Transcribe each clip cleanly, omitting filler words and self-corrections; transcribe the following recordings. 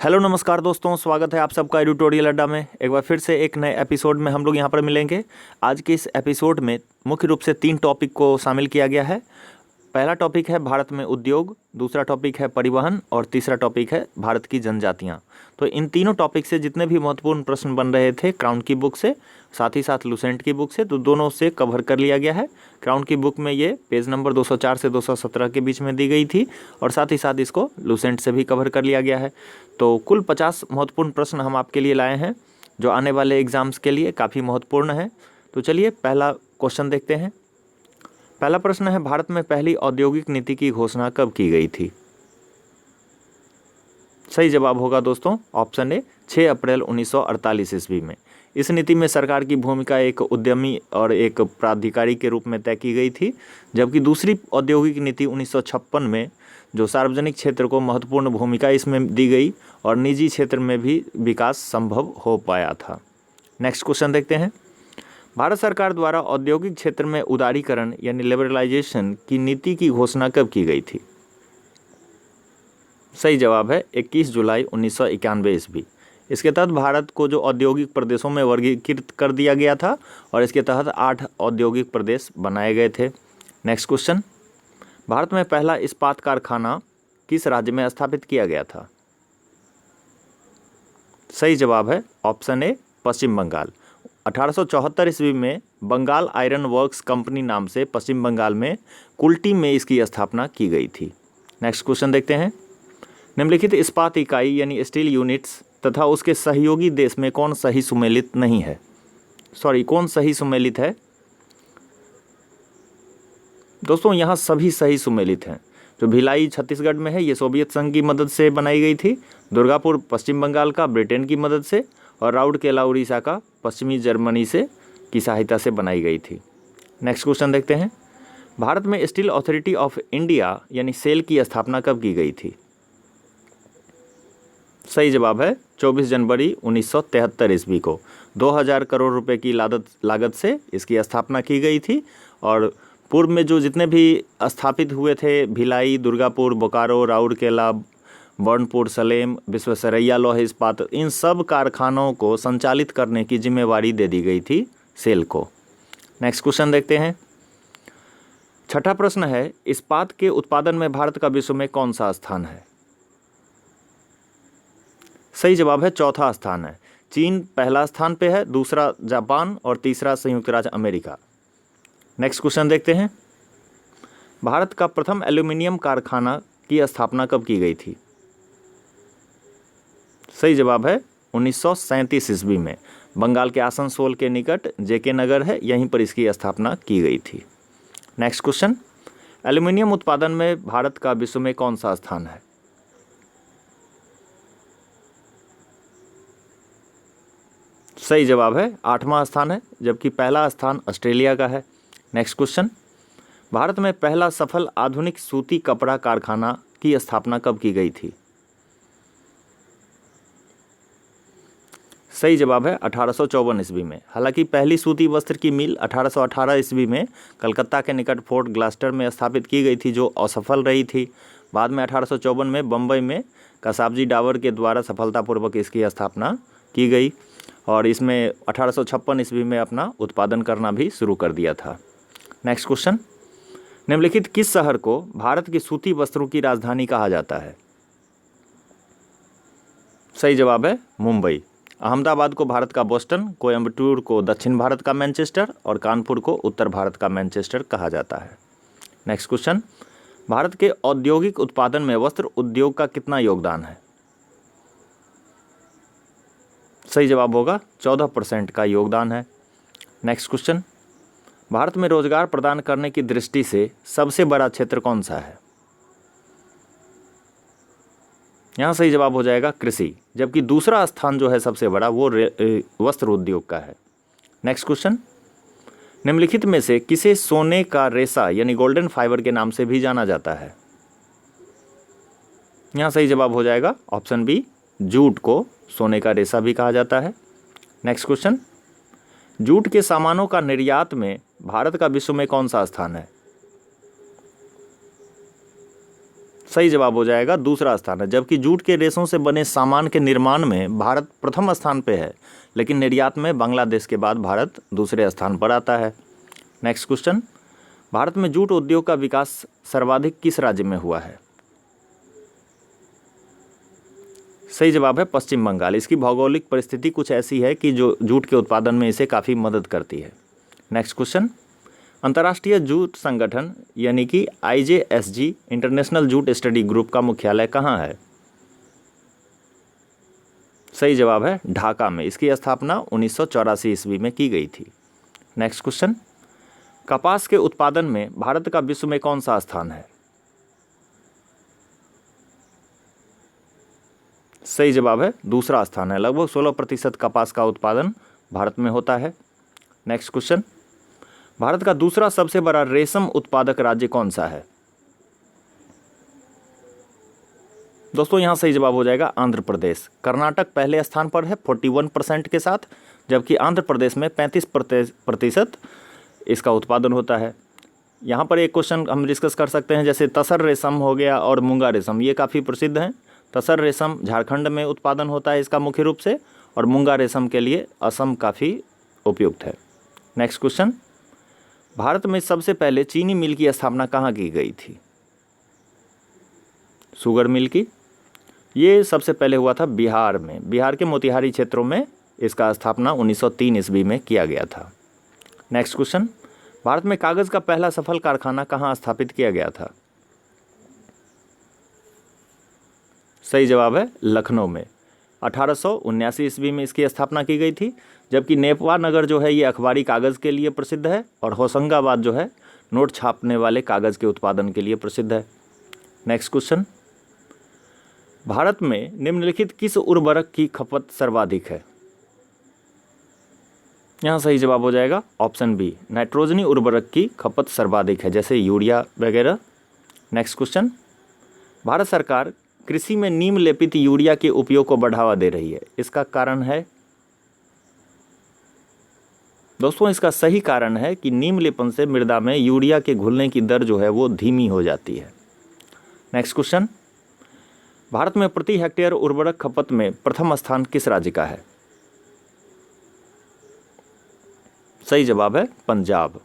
Hello नमस्कार दोस्तों, स्वागत है आप सबका एडिटोरियल अड्डा में। एक बार फिर से एक नए एपिसोड में हम लोग यहाँ पर मिलेंगे। आज के इस एपिसोड में मुख्य रूप से 3 टॉपिक को शामिल किया गया है। पहला टॉपिक है भारत में उद्योग, दूसरा टॉपिक है परिवहन और तीसरा टॉपिक है भारत की जनजातियाँ। तो इन तीनों टॉपिक से जितने भी महत्वपूर्ण प्रश्न बन रहे थे क्राउन की बुक से, साथ ही साथ लुसेंट की बुक से, तो दोनों से कवर कर लिया गया है। क्राउन की बुक में ये पेज नंबर 204 से 217 के बीच में दी गई थी और साथ ही साथ इसको लुसेंट से भी कवर कर लिया गया है। तो कुल 50 महत्वपूर्ण प्रश्न हम आपके लिए लाए हैं जो आने वाले एग्जाम्स के लिए काफ़ी महत्वपूर्ण है। तो चलिए पहला क्वेश्चन देखते हैं। पहला प्रश्न है, भारत में पहली औद्योगिक नीति की घोषणा कब की गई थी? सही जवाब होगा दोस्तों ऑप्शन ए, 6 अप्रैल 1948 ईस्वी में। इस नीति में सरकार की भूमिका एक उद्यमी और एक प्राधिकारी के रूप में तय की गई थी, जबकि दूसरी औद्योगिक नीति 1956 में जो सार्वजनिक क्षेत्र को महत्वपूर्ण भूमिका इसमें दी गई और निजी क्षेत्र में भी विकास संभव हो पाया था। नेक्स्ट क्वेश्चन देखते हैं। भारत सरकार द्वारा औद्योगिक क्षेत्र में उदारीकरण यानी लिबरलाइजेशन की नीति की घोषणा कब की गई थी? सही जवाब है 21 जुलाई 1991 ईस्वी। इसके तहत भारत को जो औद्योगिक प्रदेशों में वर्गीकृत कर दिया गया था और इसके तहत 8 औद्योगिक प्रदेश बनाए गए थे। नेक्स्ट क्वेश्चन, भारत में पहला इस्पात कारखाना किस राज्य में स्थापित किया गया था? सही जवाब है ऑप्शन ए, पश्चिम बंगाल। 1874 ईस्वी में बंगाल आयरन वर्क्स कंपनी नाम से पश्चिम बंगाल में कुल्टी में इसकी स्थापना की गई थी। नेक्स्ट क्वेश्चन देखते हैं। निम्नलिखित इस्पात इकाई यानी स्टील यूनिट्स तथा उसके सहयोगी देश में कौन सही सुमेलित नहीं है? कौन सही सुमेलित है? दोस्तों यहाँ सभी सही सुमेलित हैं। जो भिलाई छत्तीसगढ़ में है ये सोवियत संघ की मदद से बनाई गई थी, दुर्गापुर पश्चिम बंगाल का ब्रिटेन की मदद से और राउरकेला उड़ीसा का पश्चिमी जर्मनी से की सहायता से बनाई गई थी। नेक्स्ट क्वेश्चन देखते हैं। भारत में स्टील अथॉरिटी ऑफ इंडिया यानी सेल की स्थापना कब की गई थी? सही जवाब है 24 जनवरी 1973 ईस्वी को 2000 करोड़ रुपए की लागत से इसकी स्थापना की गई थी। और पूर्व में जो जितने भी स्थापित हुए थे भिलाई, दुर्गापुर, बोकारो, राउरकेला, बर्नपुर, सलेम, विश्वेश्वरैया लौह इस्पात, इन सब कारखानों को संचालित करने की जिम्मेवारी दे दी गई थी सेल को। नेक्स्ट क्वेश्चन देखते हैं। छठा प्रश्न है, इस्पात के उत्पादन में भारत का विश्व में कौन सा स्थान है? सही जवाब है चौथा स्थान है। चीन पहला स्थान पे है, दूसरा जापान और तीसरा संयुक्त राज्य अमेरिका। नेक्स्ट क्वेश्चन देखते हैं। भारत का प्रथम एल्यूमिनियम कारखाना की स्थापना कब की गई थी? सही जवाब है 1937 ईस्वी में। बंगाल के आसनसोल के निकट जेके नगर है, यहीं पर इसकी स्थापना की गई थी। नेक्स्ट क्वेश्चन, एल्यूमिनियम उत्पादन में भारत का विश्व में कौन सा स्थान है? सही जवाब है 8वां स्थान है, जबकि पहला स्थान ऑस्ट्रेलिया का है। नेक्स्ट क्वेश्चन, भारत में पहला सफल आधुनिक सूती कपड़ा कारखाना की स्थापना कब की गई थी? सही जवाब है 1854 ईस्वी में। हालांकि पहली सूती वस्त्र की मिल 1818 ईस्वी में कलकत्ता के निकट फोर्ट ग्लास्टर में स्थापित की गई थी, जो असफल रही थी। बाद में 1854 में बम्बई में कसाबजी डावर के द्वारा सफलतापूर्वक इसकी स्थापना की गई और इसमें 1856 ईस्वी में अपना उत्पादन करना भी शुरू कर दिया था। नेक्स्ट क्वेश्चन, निम्नलिखित किस शहर को भारत की सूती वस्त्रों की राजधानी कहा जाता है? सही जवाब है मुंबई। अहमदाबाद को भारत का बोस्टन, कोयम्बटूर को दक्षिण भारत का मैनचेस्टर और कानपुर को उत्तर भारत का मैनचेस्टर कहा जाता है। नेक्स्ट क्वेश्चन, भारत के औद्योगिक उत्पादन में वस्त्र उद्योग का कितना योगदान है? सही जवाब होगा 14% का योगदान है। नेक्स्ट क्वेश्चन, भारत में रोजगार प्रदान करने की दृष्टि से सबसे बड़ा क्षेत्र कौन सा है? यहाँ सही जवाब हो जाएगा कृषि, जबकि दूसरा स्थान जो है सबसे बड़ा वो वस्त्र उद्योग का है। नेक्स्ट क्वेश्चन, निम्नलिखित में से किसे सोने का रेशा यानी गोल्डन फाइबर के नाम से भी जाना जाता है? यहाँ सही जवाब हो जाएगा ऑप्शन बी, जूट को सोने का रेशा भी कहा जाता है। नेक्स्ट क्वेश्चन, जूट के सामानों का निर्यात में भारत का विश्व में कौन सा स्थान है? सही जवाब हो जाएगा दूसरा स्थान है। जबकि जूट के रेशों से बने सामान के निर्माण में भारत प्रथम स्थान पे है, लेकिन निर्यात में बांग्लादेश के बाद भारत दूसरे स्थान पर आता है। नेक्स्ट क्वेश्चन, भारत में जूट उद्योग का विकास सर्वाधिक किस राज्य में हुआ है? सही जवाब है पश्चिम बंगाल। इसकी भौगोलिक परिस्थिति कुछ ऐसी है कि जो जूट के उत्पादन में इसे काफ़ी मदद करती है। नेक्स्ट क्वेश्चन, अंतर्राष्ट्रीय जूट संगठन यानी कि IJSG international jute study group का मुख्यालय कहाँ है? सही जवाब है ढाका में। इसकी स्थापना 1984 ईस्वी में की गई थी। नेक्स्ट क्वेश्चन, कपास के उत्पादन में भारत का विश्व में कौन सा स्थान है? सही जवाब है दूसरा स्थान है। लगभग 16% कपास का उत्पादन भारत में होता है। नेक्स्ट क्वेश्चन, भारत का दूसरा सबसे बड़ा रेशम उत्पादक राज्य कौन सा है? दोस्तों यहाँ सही जवाब हो जाएगा आंध्र प्रदेश। कर्नाटक पहले स्थान पर है 41% के साथ, जबकि आंध्र प्रदेश में 35% इसका उत्पादन होता है। यहाँ पर एक क्वेश्चन हम डिस्कस कर सकते हैं, जैसे तसर रेशम हो गया और मूंगा रेशम, ये काफ़ी प्रसिद्ध हैं। तसर रेशम झारखंड में उत्पादन होता है इसका मुख्य रूप से, और मूंगा रेशम के लिए असम काफ़ी उपयुक्त है। नेक्स्ट क्वेश्चन, भारत में सबसे पहले चीनी मिल की स्थापना कहाँ की गई थी? शुगर मिल की, ये सबसे पहले हुआ था बिहार में। बिहार के मोतिहारी क्षेत्रों में इसका स्थापना 1903 ईस्वी में किया गया था। नेक्स्ट क्वेश्चन, भारत में कागज़ का पहला सफल कारखाना कहाँ स्थापित किया गया था? सही जवाब है लखनऊ में। 1879 ईस्वी में इसकी स्थापना की गई थी। जबकि नेपवा नगर जो है ये अखबारी कागज़ के लिए प्रसिद्ध है, और होशंगाबाद जो है नोट छापने वाले कागज़ के उत्पादन के लिए प्रसिद्ध है। नेक्स्ट क्वेश्चन, भारत में निम्नलिखित किस उर्वरक की खपत सर्वाधिक है? यहाँ सही जवाब हो जाएगा ऑप्शन बी, नाइट्रोजनी उर्वरक की खपत सर्वाधिक है, जैसे यूरिया वगैरह। नेक्स्ट क्वेश्चन, भारत सरकार कृषि में नीम लेपित यूरिया के उपयोग को बढ़ावा दे रही है, इसका कारण है? दोस्तों इसका सही कारण है कि नीम लेपन से मृदा में यूरिया के घुलने की दर जो है वो धीमी हो जाती है। नेक्स्ट क्वेश्चन, भारत में प्रति हेक्टेयर उर्वरक खपत में प्रथम स्थान किस राज्य का है? सही जवाब है पंजाब।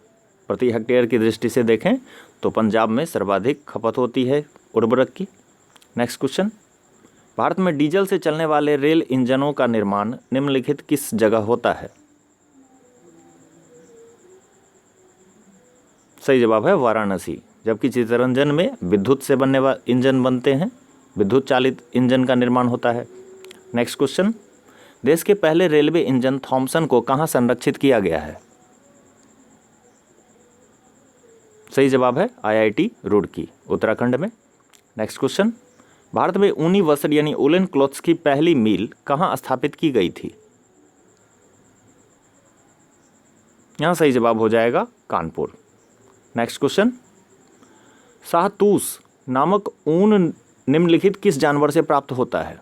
प्रति हेक्टेयर की दृष्टि से देखें तो पंजाब में सर्वाधिक खपत होती है उर्वरक की। नेक्स्ट क्वेश्चन, भारत में डीजल से चलने वाले रेल इंजनों का निर्माण निम्नलिखित किस जगह होता है? सही जवाब है वाराणसी। जबकि चित्तरंजन में विद्युत से बनने वाले इंजन बनते हैं, विद्युत चालित इंजन का निर्माण होता है। नेक्स्ट क्वेश्चन, देश के पहले रेलवे इंजन थॉमसन को कहाँ संरक्षित किया गया है? सही जवाब है IIT रुड़की, उत्तराखंड में। नेक्स्ट क्वेश्चन, भारत में ऊनी वस्त्र यानी वुलन क्लॉथ्स की पहली मिल कहाँ स्थापित की गई थी? यहाँ सही जवाब हो जाएगा कानपुर। नेक्स्ट क्वेश्चन, शाहतूश नामक ऊन निम्नलिखित किस जानवर से प्राप्त होता है?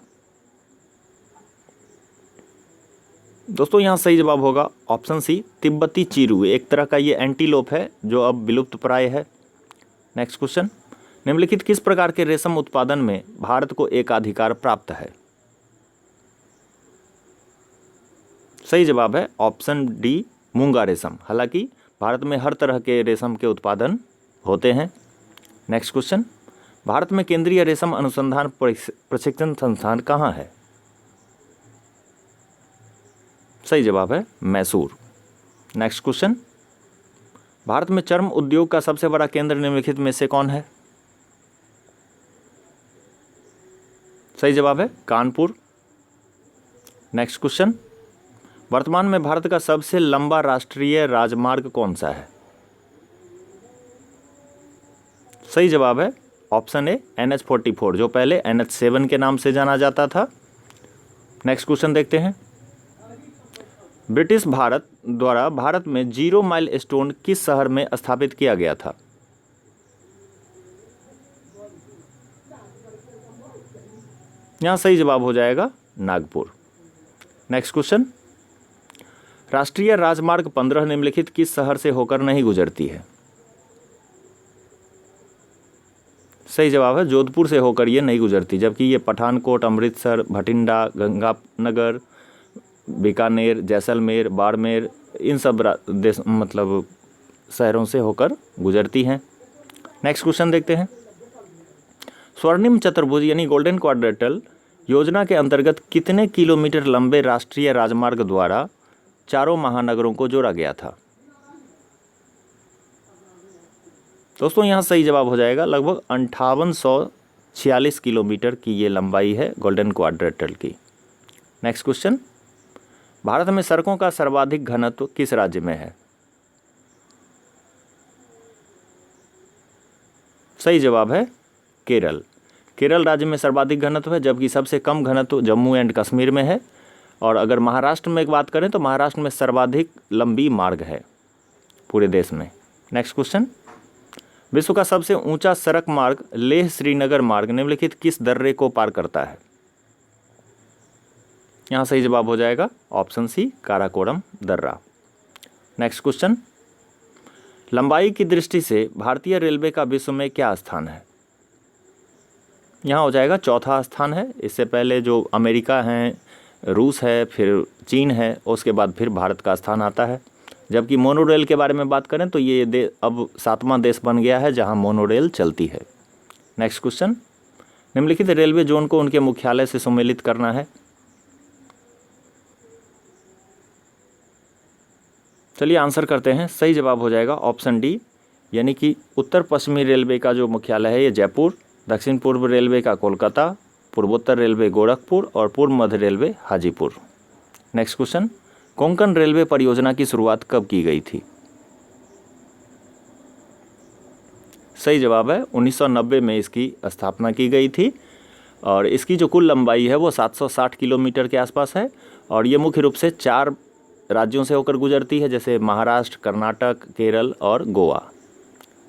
दोस्तों यहाँ सही जवाब होगा ऑप्शन सी, तिब्बती चीरू। एक तरह का ये एंटीलोप है जो अब विलुप्त प्राय है। नेक्स्ट क्वेश्चन, निम्नलिखित किस प्रकार के रेशम उत्पादन में भारत को एकाधिकार प्राप्त है? सही जवाब है ऑप्शन डी, मूंगा रेशम। हालांकि भारत में हर तरह के रेशम के उत्पादन होते हैं। नेक्स्ट क्वेश्चन, भारत में केंद्रीय रेशम अनुसंधान प्रशिक्षण संस्थान कहाँ है? सही जवाब है मैसूर। नेक्स्ट क्वेश्चन, भारत में चर्म उद्योग का सबसे बड़ा केंद्र निम्नलिखित में से कौन है? सही जवाब है कानपुर। नेक्स्ट क्वेश्चन, वर्तमान में भारत का सबसे लंबा राष्ट्रीय राजमार्ग कौन सा है? सही जवाब है ऑप्शन ए, NH44, जो पहले NH7 के नाम से जाना जाता था। नेक्स्ट क्वेश्चन देखते हैं, ब्रिटिश भारत द्वारा भारत में 0 माइल स्टोन किस शहर में स्थापित किया गया था? यहाँ सही जवाब हो जाएगा नागपुर। नेक्स्ट क्वेश्चन, राष्ट्रीय राजमार्ग 15 निम्नलिखित किस शहर से होकर नहीं गुजरती है? सही जवाब है, जोधपुर से होकर ये नहीं गुजरती, जबकि ये पठानकोट, अमृतसर, भटिंडा, गंगानगर, बीकानेर, जैसलमेर, बाड़मेर, इन सब देश मतलब शहरों से होकर गुजरती हैं। नेक्स्ट क्वेश्चन देखते हैं। स्वर्णिम चतुर्भुज यानी गोल्डन क्वाड्रेटल योजना के अंतर्गत कितने किलोमीटर लंबे राष्ट्रीय राजमार्ग द्वारा चारों महानगरों को जोड़ा गया था? दोस्तों यहाँ सही जवाब हो जाएगा, लगभग 5846 किलोमीटर की ये लंबाई है गोल्डन क्वाड्रेटल की। नेक्स्ट क्वेश्चन, भारत में सड़कों का सर्वाधिक घनत्व किस राज्य में है? सही जवाब है केरल। केरल राज्य में सर्वाधिक घनत्व है, जबकि सबसे कम घनत्व जम्मू एंड कश्मीर में है। और अगर महाराष्ट्र में एक बात करें तो महाराष्ट्र में सर्वाधिक लंबी मार्ग है पूरे देश में। नेक्स्ट क्वेश्चन, विश्व का सबसे ऊंचा सड़क मार्ग लेह श्रीनगर मार्ग निम्नलिखित किस दर्रे को पार करता है? यहाँ सही जवाब हो जाएगा ऑप्शन सी, काराकोरम दर्रा। नेक्स्ट क्वेश्चन, लंबाई की दृष्टि से भारतीय रेलवे का विश्व में क्या स्थान है? यहाँ हो जाएगा चौथा स्थान है। इससे पहले जो अमेरिका है, रूस है, फिर चीन है, उसके बाद फिर भारत का स्थान आता है। जबकि मोनोरेल के बारे में बात करें तो ये अब 7वां देश बन गया है जहां मोनोरेल चलती है। नेक्स्ट क्वेश्चन, निम्नलिखित रेलवे जोन को उनके मुख्यालय से सम्मिलित करना है। चलिए आंसर करते हैं। सही जवाब हो जाएगा ऑप्शन डी, यानी कि उत्तर पश्चिमी रेलवे का जो मुख्यालय है ये जयपुर, दक्षिण पूर्व रेलवे का कोलकाता, पूर्वोत्तर रेलवे गोरखपुर और पूर्व मध्य railway Hajipur. Next question, Konkan railway परियोजना की शुरुआत कब की गई थी? सही जवाब है 1990 में इसकी स्थापना की गई थी और इसकी जो कुल लंबाई है वो 760 किलोमीटर के आसपास है और ये मुख्य रूप से 4 राज्यों से होकर गुजरती है, जैसे महाराष्ट्र, कर्नाटक, केरल और गोवा।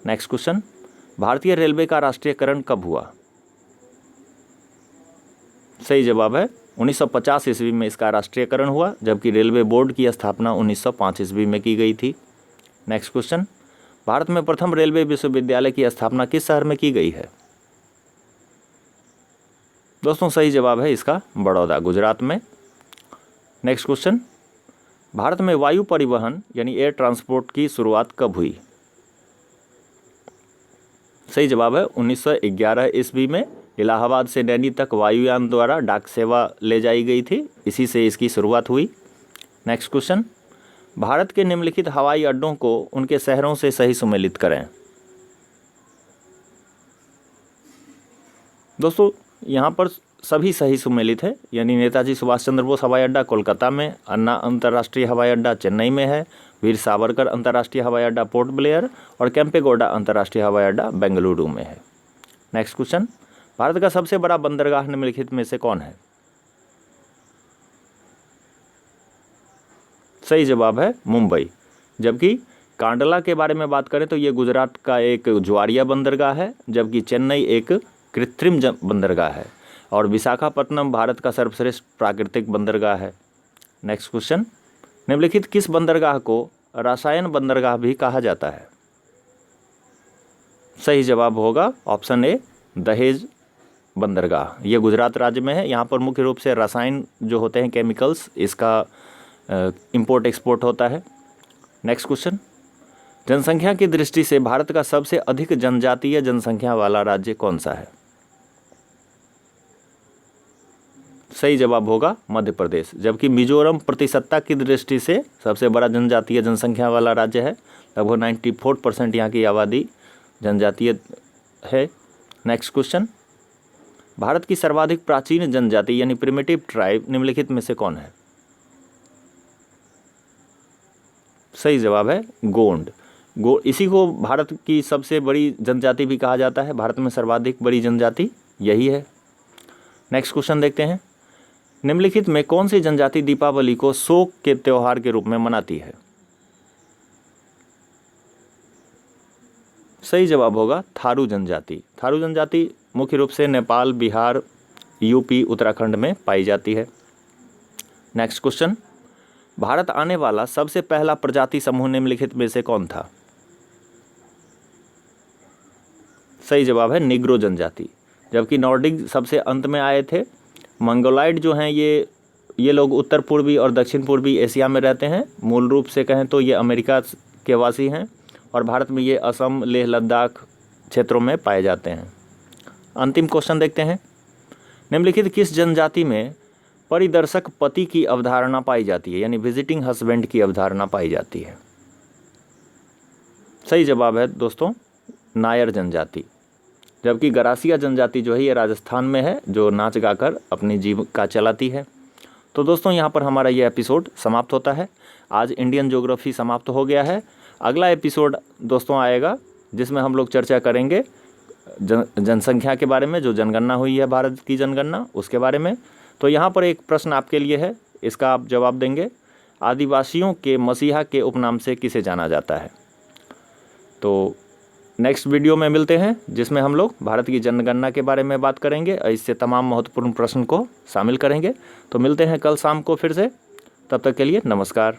नेक्स्ट क्वेश्चन, भारतीय रेलवे का राष्ट्रीयकरण कब हुआ? सही जवाब है 1950 ईस्वी में इसका राष्ट्रीयकरण हुआ, जबकि रेलवे बोर्ड की स्थापना 1905 ईस्वी में की गई थी। नेक्स्ट क्वेश्चन, भारत में प्रथम रेलवे विश्वविद्यालय की स्थापना किस शहर में की गई है? दोस्तों सही जवाब है इसका बड़ौदा, गुजरात में। नेक्स्ट क्वेश्चन, भारत में वायु परिवहन यानी एयर ट्रांसपोर्ट की शुरुआत कब हुई? सही जवाब है 1911 ईस्वी में इलाहाबाद से नैनी तक वायुयान द्वारा डाक सेवा ले जाई गई थी, इसी से इसकी शुरुआत हुई। नेक्स्ट क्वेश्चन, भारत के निम्नलिखित हवाई अड्डों को उनके शहरों से सही सुमेलित करें। दोस्तों यहाँ पर सभी सही सुमेलित है, यानी नेताजी सुभाष चंद्र बोस हवाई अड्डा कोलकाता में, अन्ना अंतर्राष्ट्रीय हवाई अड्डा चेन्नई में है, वीर सावरकर अंतर्राष्ट्रीय हवाई अड्डा पोर्ट ब्लेयर और केम्पेगौड़ा अंतर्राष्ट्रीय हवाई अड्डा बेंगलुरु में है। नेक्स्ट क्वेश्चन, भारत का सबसे बड़ा बंदरगाह निम्नलिखित में से कौन है? सही जवाब है मुंबई। जबकि कांडला के बारे में बात करें तो ये गुजरात का एक ज्वारिया बंदरगाह है, जबकि चेन्नई एक कृत्रिम बंदरगाह है और विशाखापट्टनम भारत का सर्वश्रेष्ठ प्राकृतिक बंदरगाह है। नेक्स्ट क्वेश्चन, निम्नलिखित किस बंदरगाह को रसायन बंदरगाह भी कहा जाता है? सही जवाब होगा ऑप्शन ए, दहेज बंदरगाह। ये गुजरात राज्य में है। यहाँ पर मुख्य रूप से रसायन जो होते हैं, केमिकल्स, इसका इंपोर्ट एक्सपोर्ट होता है। नेक्स्ट क्वेश्चन, जनसंख्या की दृष्टि से भारत का सबसे अधिक जनजातीय जनसंख्या वाला राज्य कौन सा है? सही जवाब होगा मध्य प्रदेश। जबकि मिजोरम प्रतिशतता की दृष्टि से सबसे बड़ा जनजातीय जनसंख्या वाला राज्य है, लगभग 94% यहाँ की आबादी जनजातीय है। नेक्स्ट क्वेश्चन, भारत की सर्वाधिक प्राचीन जनजाति यानी प्रिमिटिव ट्राइब निम्नलिखित में से कौन है? सही जवाब है गोंड। इसी को भारत की सबसे बड़ी जनजाति भी कहा जाता है। भारत में सर्वाधिक बड़ी जनजाति यही है। नेक्स्ट क्वेश्चन देखते हैं, निम्नलिखित में कौन सी जनजाति दीपावली को शोक के त्योहार के रूप में मनाती है? सही जवाब होगा थारू जनजाति। थारू जनजाति मुख्य रूप से नेपाल, बिहार, यूपी, उत्तराखंड में पाई जाती है। नेक्स्ट क्वेश्चन, भारत आने वाला सबसे पहला प्रजाति समूह निम्नलिखित में से कौन था? सही जवाब है निग्रो जनजाति। जबकि नॉर्डिक सबसे अंत में आए थे। मंगोलाइड जो हैं ये लोग उत्तर पूर्वी और दक्षिण पूर्वी एशिया में रहते हैं। मूल रूप से कहें तो ये अमेरिका के वासी हैं और भारत में ये असम, लेह लद्दाख क्षेत्रों में पाए जाते हैं। अंतिम क्वेश्चन देखते हैं। निम्नलिखित किस जनजाति में परिदर्शक पति की अवधारणा पाई जाती है, यानी विजिटिंग हस्बैंड की अवधारणा पाई जाती है? सही जवाब है दोस्तों नायर जनजाति। जबकि गरासिया जनजाति जो है ये राजस्थान में है, जो नाच गाकर अपनी जीविका चलाती है। तो दोस्तों यहाँ पर हमारा ये एपिसोड समाप्त होता है। आज इंडियन ज्योग्राफी समाप्त हो गया है। अगला एपिसोड दोस्तों आएगा जिसमें हम लोग चर्चा करेंगे जनसंख्या के बारे में, जो जनगणना हुई है भारत की जनगणना, उसके बारे में। तो यहाँ पर एक प्रश्न आपके लिए है, इसका आप जवाब देंगे। आदिवासियों के मसीहा के उपनाम से किसे जाना जाता है? तो नेक्स्ट वीडियो में मिलते हैं जिसमें हम लोग भारत की जनगणना के बारे में बात करेंगे और इससे तमाम महत्वपूर्ण प्रश्न को शामिल करेंगे। तो मिलते हैं कल शाम को फिर से। तब तक के लिए नमस्कार।